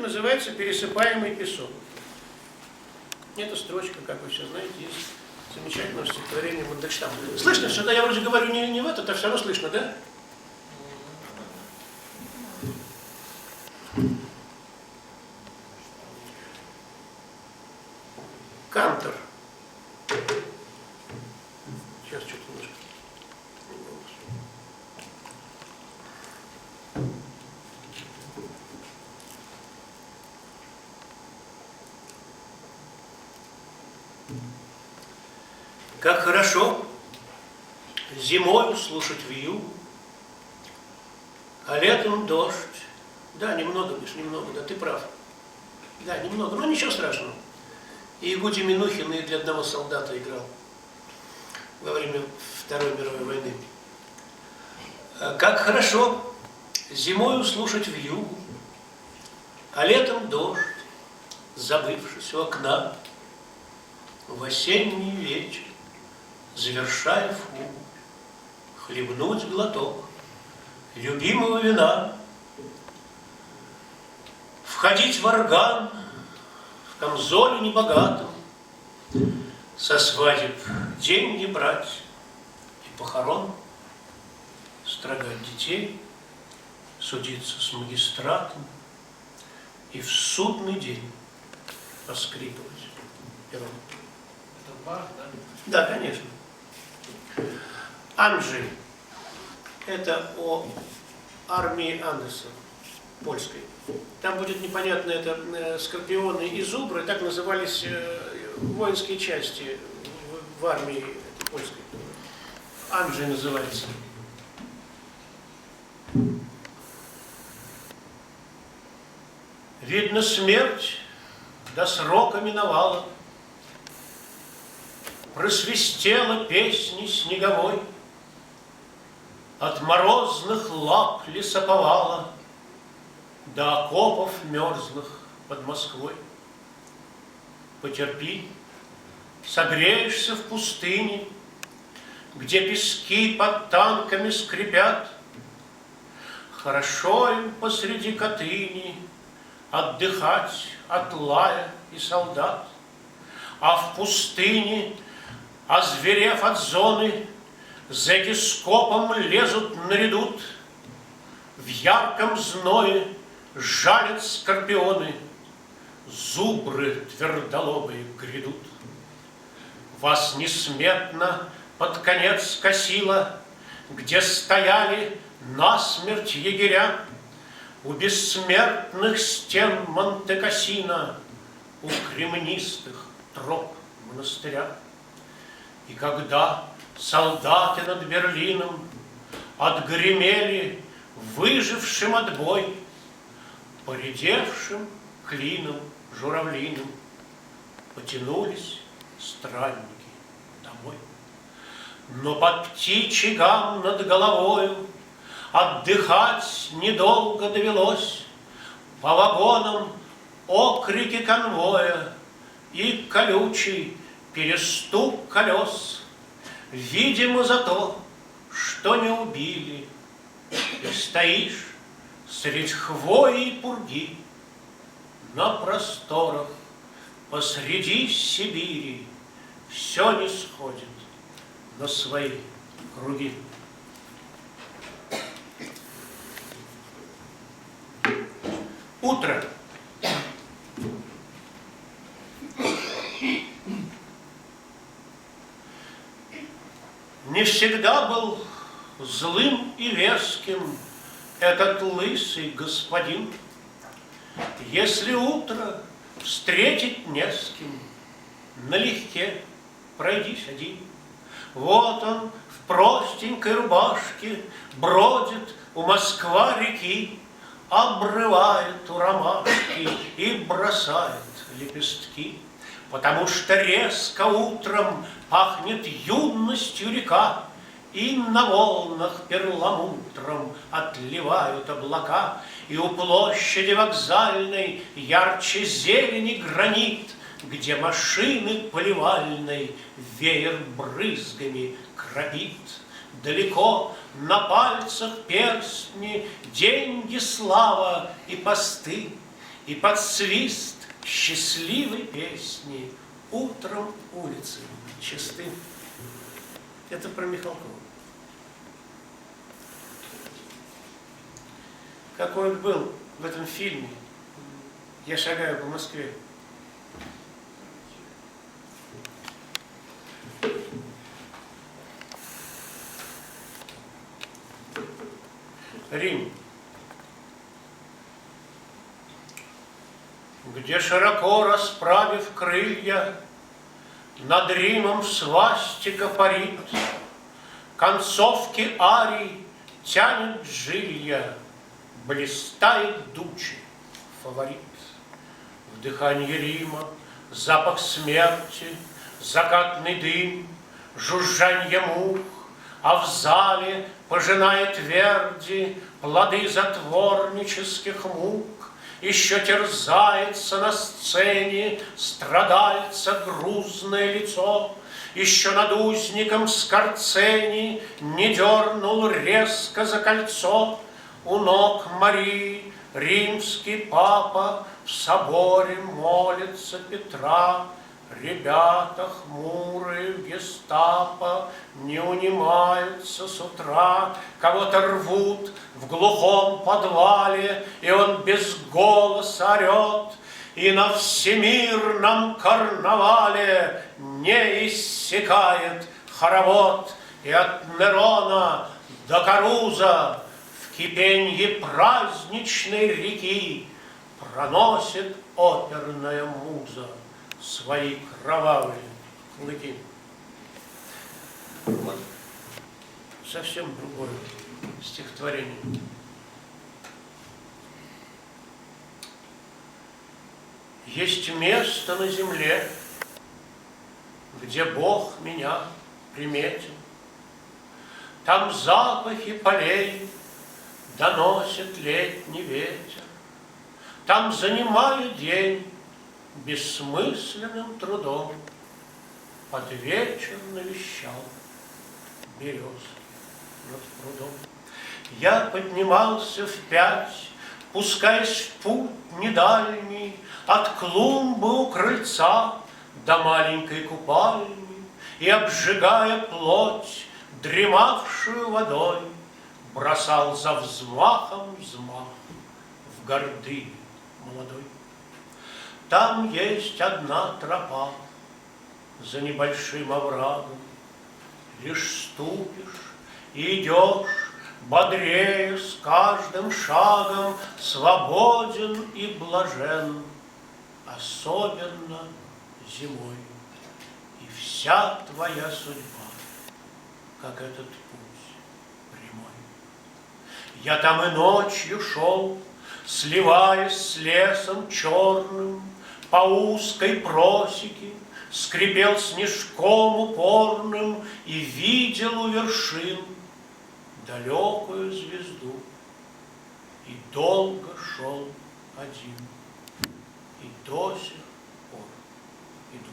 называется «Пересыпаемый песок». Эта строчка, как вы все знаете, из замечательного стихотворения Мандельштама. Слышно все, да? Я вроде говорю не в этот, а все равно слышно, да? Кантор. Сейчас что-то немножко. Как хорошо зимою слушать вьюгу, а летом дождь. Да, немного, Миш, немного, да, ты прав. Да, немного, но ничего страшного. И Гуди Минухин и для одного солдата играл во время Второй мировой войны. Как хорошо зимою слушать вьюгу, а летом дождь, забывшись у окна, в осенний вечер, завершая фугу, хлебнуть глоток любимого вина, входить в орган в камзоле небогатом, со свадеб деньги брать и похорон, строгать детей, судиться с магистратом и в судный день поскрипывать пером. Это Бах, да? Да, конечно. Анджей. Это о армии Андерсона, польской. Там будет непонятно, это скорпионы и зубры, так назывались воинские части в армии этой польской. Анджей называется. Видно, смерть до срока миновала, просвистела песни снеговой, от морозных лап лесоповала до окопов мерзлых под Москвой. Потерпи, согреешься в пустыне, где пески под танками скрипят. Хорошо им посреди Катыни отдыхать от лая и солдат, а в пустыне, озверев от зоны, зэки скопом лезут на редут, в ярком зное жалят скорпионы, зубры твердолобые грядут. Вас несметно под конец косило, где стояли насмерть егеря, у бессмертных стен Монте-Кассино, у кремнистых троп монастыря. И когда солдаты над Берлином отгремели выжившим отбой, поредевшим клином журавлиным потянулись странники домой. Но под птичий гам над головою отдыхать недолго довелось. По вагонам окрики конвоя и колючий перестук колес. Видимо, за то, что не убили, ты стоишь средь хвои и пурги на просторах посреди Сибири. Все не сходит на свои круги. Утро. Не всегда был злым и веским этот лысый господин. Если утро встретить не с кем, налегке пройдись один. Вот он в простенькой рубашке бродит у Москва-реки, обрывает у ромашки и бросает лепестки. Потому что резко утром пахнет юностью река, и на волнах перламутром отливают облака, и у площади вокзальной ярче зелени гранит, где машины поливальной веер брызгами кропит. Далеко на пальцах перстни, деньги, слава и посты, И под свист счастливой песни утром улицы чисты. Это про Михалкова. Какой он был в этом фильме «Я шагаю по Москве». Рим, где широко расправив крылья, над Римом свастика парит, концовки арий тянет жилья, блистает дучи фаворит. В дыхании Рима запах смерти, закатный дым, жужжанье мух, а в зале пожинает Верди плоды затворнических мук. Еще терзается на сцене страдальца грузное лицо. Еще над узником Скорцени не дернул резко за кольцо. У ног Марии римский папа в соборе молится Петра. Ребята хмурые в гестапо не унимаются с утра, кого-то рвут в глухом подвале, и он без голоса орет, и на всемирном карнавале не иссякает хоровод, и от Нерона до Каруза в кипенье праздничной реки проносит оперная муза свои кровавые клыки. Вот совсем другое стихотворение. Есть место на земле, где Бог меня приметил. Там запахи полей доносит летний ветер. Там занимаю день бессмысленным трудом, под вечер навещал березки над прудом. Я поднимался в 5, пускаясь в путь недальний, от клумбы у крыльца до маленькой купальни, и, обжигая плоть, дремавшую водой, бросал за взмахом взмах в гордыне молодой. Там есть одна тропа за небольшим оврагом. Лишь ступишь и идешь бодрее с каждым шагом, свободен и блажен, особенно зимой. И вся твоя судьба, как этот путь прямой. Я там и ночью шел, сливаясь с лесом черным, по узкой просеке, скрипел снежком упорным и видел у вершин далекую звезду. И долго шел один, и до сих пор иду.